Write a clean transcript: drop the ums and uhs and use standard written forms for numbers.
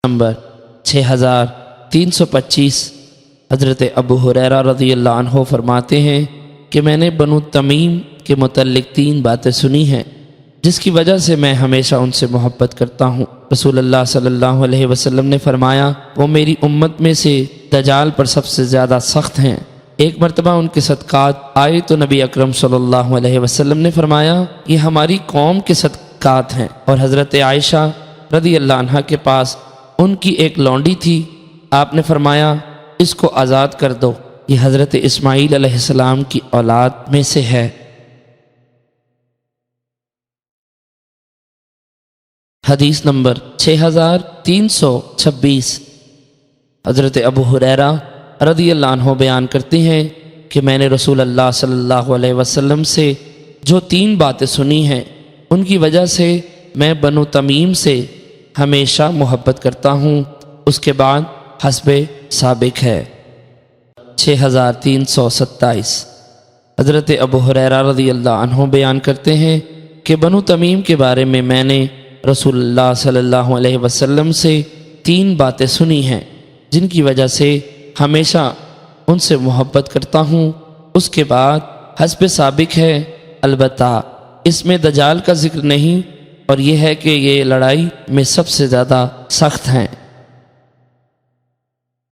Number 6325 حضرت ابو ہریرہ رضی اللہ عنہ فرماتے ہیں کہ میں نے بنو تمیم کے متعلق 3 باتیں سنی ہیں جس کی وجہ سے میں ہمیشہ ان سے محبت کرتا ہوں۔ رسول اللہ صلی اللہ علیہ وسلم نے فرمایا وہ میری امت میں سے دجال پر سب سے زیادہ سخت ہیں۔ ایک مرتبہ ان کے صدقات آئے تو نبی اکرم صلی اللہ علیہ وسلم نے فرمایا یہ ہماری قوم کے صدقات ہیں، اور حضرت عائشہ رضی اللہ عنہا کے پاس ان کی ایک لونڈی تھی، آپ نے فرمایا اس کو آزاد کر دو، یہ حضرت اسماعیل علیہ السلام کی اولاد میں سے ہے۔ حدیث نمبر 6326 حضرت ابو ہریرہ رضی اللہ عنہ بیان کرتے ہیں کہ میں نے رسول اللہ صلی اللہ علیہ وسلم سے جو 3 باتیں سنی ہیں ان کی وجہ سے میں بنو تمیم سے ہمیشہ محبت کرتا ہوں، اس کے بعد حسب سابق ہے۔ 6327 حضرت ابو ہریرہ رضی اللہ عنہ بیان کرتے ہیں کہ بنو تمیم کے بارے میں میں نے رسول اللہ صلی اللہ علیہ وسلم سے 3 باتیں سنی ہیں جن کی وجہ سے ہمیشہ ان سے محبت کرتا ہوں، اس کے بعد حسب سابق ہے، البتہ اس میں دجال کا ذکر نہیں، اور یہ ہے کہ یہ لڑائی میں سب سے زیادہ سخت ہیں۔